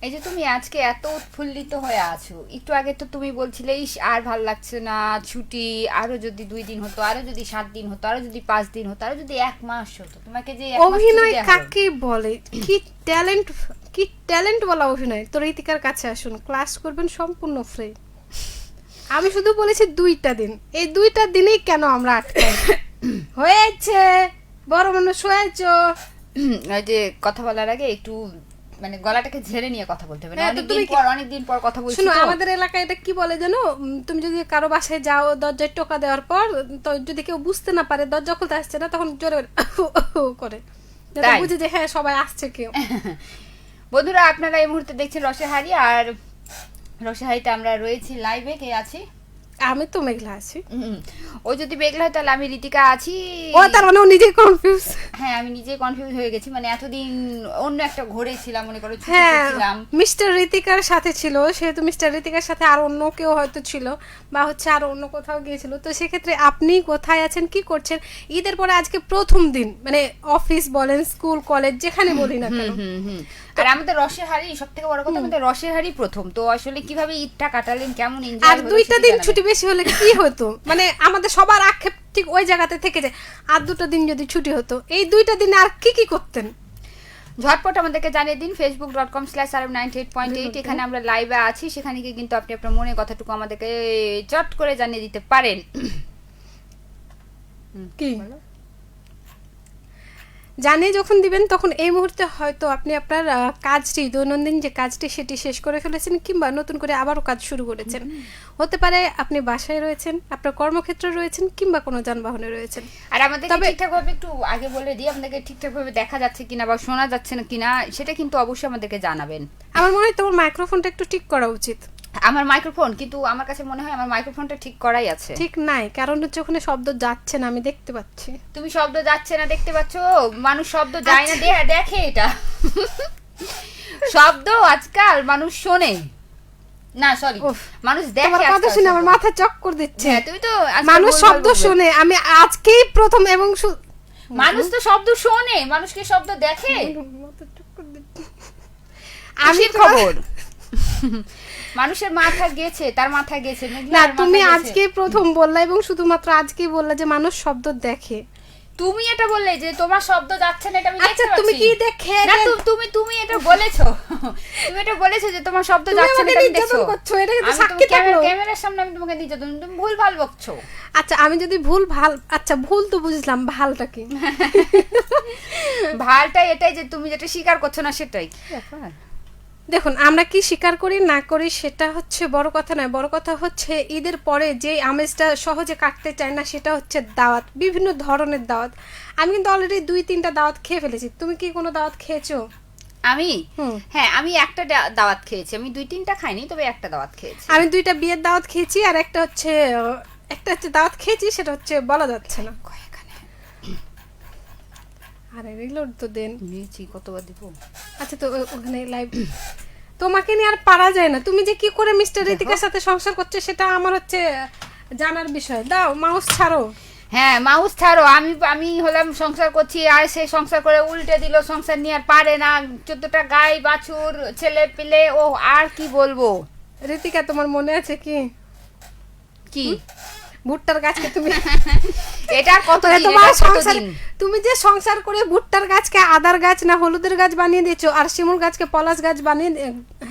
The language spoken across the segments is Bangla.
এই যে তুমি আজকে এত উৎফুল্লিত হয়ে আছো, একটু আগে তো তুমি বলছিলে ইস আর ভাল লাগছে না, ছুটি আরো যদি 2 দিন হতো, আরো যদি 7 দিন হতো, আরো যদি 5 দিন হতো, আরো যদি 1 মাস হতো। তোমাকে যে 1 মাস অভিনয় কাকে বলে? কি ট্যালেন্ট, কি ট্যালেন্ট বলা অভিনয়। তো ঋতিকার কাছে আসুন, ক্লাস করবেন সম্পূর্ণ ফ্রি। আমি শুধু বলেছি 2টা দিন, এই 2টা দিনেই কেন আমরা আটকাই? হয়েছে বড় মানুষ হয়েছ। ওই যে কথা বলার আগে একটু মানে গলাটাকে ঝেড়ে নিয়ে কথা বলতে হবে না, হ্যাঁ, তো তুমি অনেকদিন পর কথা বলছি। শোনো, তো আমাদের এলাকায় এটা কি বলে জানো, তুমি যদি কারো বাসায় যাও, দরজায় টোকা দেওয়ার পর তো যদি কেউ বুঝতে না পারে দরজা খুলতে আসছে না, তখন জোরে করে যাতে তাই? বুঝে যে হ্যাঁ সবাই আসছে কেউ। বন্ধুরা, আপনারা এই মুহূর্তে দেখছেন রসেহারি, আর রসেহারিতে আমরা রয়েছি লাইভে। কে আছি? আমি তো মেঘলা আছি। ও যদি মেঘলা হয় তাহলে আমি ঋতিকা আছি। ও তার মানে ও নিজেই কনফিউজ। হ্যাঁ, আমি নিজে কনফিউজ হয়ে গেছি, মানে এতদিন অন্য একটা ঘরে ছিলাম, মনে করো ছুটিতে হ্যাঁ, ছিলাম। মিস্টার ঋতিকার সাথে ছিল, সেহেতু মিস্টার ঋতিকার সাথে আর অন্য কেউ হয়তো ছিল, বা হচ্ছে আর অন্য কোথাও গিয়েছিল। তো সেক্ষেত্রে আপনি কোথায় আছেন, কি করছেন? ঈদের পরে আজকে প্রথম দিন, মানে অফিস বলেন, স্কুল, কলেজ, যেখানে বলি না কেন। আর আমাদের রসেহারি সব থেকে বড় কথা, আমাদের রসেহারি প্রথম। তো আসলে কিভাবে ঈদটা কাটালেন, কেমন আর এনজয় হলো? 2টা দিন ছুটি বেশি হলে কি হতো, মানে আমাদের সবার আক্ষেপ ঠিক ওই জায়গাতে থেকে যায়। আর 2টা দিন যদি ছুটি হতো, এই 2টা দিনে আর কি কি করতেন? ঝটপট আমাদেরকে জানিয়ে দিন। facebook.com/rm98.8 এখানে আমরা লাইভে আছি, সেখানে গিয়ে কিন্তু আপনি আপনার মনের কথাটুকু আমাদেরকে চট করে জানিয়ে দিতে পারেন। কি জানিয়ে যখন দিবেন, তখন এই মুহূর্তে হয়তো আপনি আপনার কাজটি, দৈনন্দিন যে কাজটি, সেটি শেষ করে ফেলেছেন, কিংবা নতুন করে আবারও কাজ শুরু করেছেন। হতে পারে আপনি বাসায় রয়েছেন, আপনার কর্মক্ষেত্রে রয়েছেন, কিংবা কোনো যানবাহনে রয়েছেন। আর আমাদেরকে ঠিকঠাকভাবে একটু আগে বলে দিই, আমাদেরকে ঠিকঠাকভাবে দেখা যাচ্ছে কিনা বা শোনা যাচ্ছে না কিনা, সেটা কিন্তু অবশ্যই আমাদেরকে জানাবেন। আমার মনে হয় তোমার মাইক্রোফোনটা একটু ঠিক করা উচিত। আমার মাইক্রোফোন, কিন্তু আমার কাছে মনে হয় আমার মাইক্রোফোনটা ঠিক করাই আছে। ঠিক নাই, কারণ হচ্ছে ওখানে শব্দ যাচ্ছে না, আমি দেখতে পাচ্ছি। তুমি শব্দ যাচ্ছে না দেখতে পাচ্ছ? মানুষ শব্দ যায় না দেখে, এটা শব্দ আজকাল মানুষ শোনে না, সরি মানুষ দেখে। তোমার কথা শুনে আমার মাথা চক্কর দিচ্ছে। তুমি তো মানুষ শব্দ শোনে, আমি আজকেই প্রথম, এবং মানুষ তো শব্দ শোনে, মানুষকে শব্দ দেখে। আমি খবর মানুষের মাথা গেছে, তার মাথা গেছে না, তুমি আজকেই প্রথম বললা, এবং শুধুমাত্র আজকেই বললা যে মানুষ শব্দ দেখে। তুমি এটা বললে যে তোমার শব্দ যাচ্ছে না, এটা আমি দেখতে পাচ্ছি। তুমি কি দেখে না, তুমি এটা বলেছো, তুমি এটা বলেছো যে তোমার শব্দ যাচ্ছে না, আমি দেখছো। এটা কিন্তু সাক্ষী থাকলো, ক্যামেরার সামনে আমি তোমাকে দিচ্ছি, তুমি ভুলভাল বকছো। আচ্ছা, আমি যদি ভুল, আচ্ছা ভুল তো বুঝলাম, ভালটা কি? ভালটা এটাই যে তুমি যেটা স্বীকার করছো না, সেটাই। দেখুন, আমরা কি স্বীকার করি না করি সেটা হচ্ছে বড় কথা নয়। বড় কথা হচ্ছে ঈদের পরে যে আমেজটা সহজে কাটতে চায় না, সেটা হচ্ছে দাওয়াত, বিভিন্ন ধরনের দাওয়াত। আমি কিন্তু অলরেডি 2-3টা দাওয়াত খেয়ে ফেলেছি। তুমি কি কোনো দাওয়াত খেয়েছো? আমি হ্যাঁ, আমি একটা দাওয়াত খেয়েছি। আমি 2-3টা খাইনি, তবে একটা দাওয়াত খেয়েছি। আমি 2টা বিয়ের দাওয়াত খেয়েছি, আর একটা হচ্ছে দাওয়াত খেয়েছি, সেটা হচ্ছে বলা যাচ্ছে না। আরে রিলোড তো দেন, নিয়েছি, কতবার দিব? আচ্ছা, তো ওখানে লাইভ তোমাকে নিয়ে আর পারা যায় না। তুমি যে কি করে মিস্টার ঋতিকার সাথে সংসার করছো, সেটা আমার হচ্ছে জানার বিষয়। দাও মাউস ছাড়ো। হ্যাঁ, মাউস ছাড়ো। আমি হলাম সংসার করছি, আর সে সংসার করে উল্টে দিল, সংসার নিয়ে আর পারে না। 14টা গাই বাছুর, ছেলে পিলে, ও আর কি বলবো। ঋতিকা, তোমার মনে আছে কি কি ভুট্টার গাছকে তুমি এটা কত তোমার সংসার, তুমি যে সংসার করে ভুট্টার গাছকে আদার গাছ না হলুদের গাছ বানিয়ে দিয়েছো, আর শিমুল গাছকে পলাশ গাছ বানিয়ে,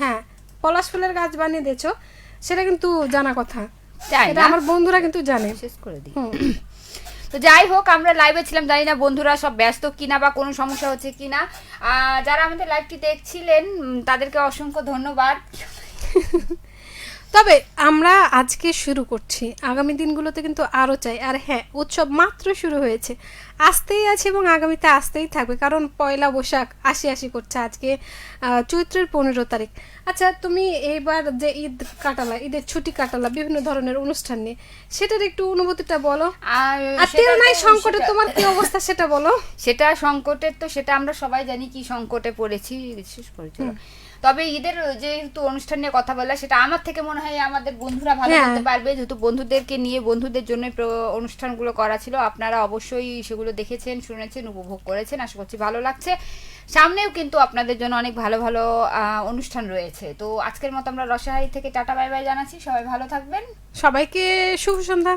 হ্যাঁ পলাশ ফুলের গাছ বানিয়ে দিয়েছো, সেটা কিন্তু জানা কথা। এটা আমার বন্ধুরা কিন্তু জানে। শেষ করে দিই। তো যাই হোক, আমরা লাইভে ছিলাম, জানি না বন্ধুরা সব ব্যস্ত কিনা বা কোনো সমস্যা হচ্ছে কিনা। যারা আমাদের লাইভটি দেখছিলেন তাদেরকে অসংখ্য ধন্যবাদ। তবে আমরা আজকে শুরু করছি, আগামী দিনগুলোতে কিন্তু আরও চাই। আর হ্যাঁ, উৎসব মাত্র শুরু হয়েছে, আসতেই আছে এবং আগামীতে আসতেই থাকবে, কারণ পয়লা বৈশাখ আসি করছে। আজকে চৈত্রের 15 তারিখ। আচ্ছা, তুমি এইবার যে ঈদ কাটালা, ঈদের ছুটি কাটালা বিভিন্ন ধরনের অনুষ্ঠান নিয়ে, সেটার একটু অনুভূতিটা বলো। আর তেল নাই সংকটে তোমার কি অবস্থা সেটা বলো। সেটা সংকটের, তো সেটা আমরা সবাই জানি কি সংকটে পড়েছি। শেষ করেছি। তবে ঈদের যেহেতু অনুষ্ঠান নিয়ে কথা বললে, সেটা আমার থেকে মনে হয় আমাদের বন্ধুরা ভালো হ্যাঁ। বলতে পারবে, যেহেতু বন্ধুদেরকে নিয়ে বন্ধুদের জন্য অনুষ্ঠানগুলো করা ছিল। আপনারা অবশ্যই সেগুলো দেখেছেন, শুনেছেন, উপভোগ করেছেন, আশা করছি ভালো লাগছে। সামনেও কিন্তু আপনাদের জন্য অনেক ভালো ভালো অনুষ্ঠান রয়েছে। তো আজকের মতো আমরা রসহারি থেকে টাটা বাই বাই জানাচ্ছি, সবাই ভালো থাকবেন। সবাইকে শুভ সন্ধ্যা।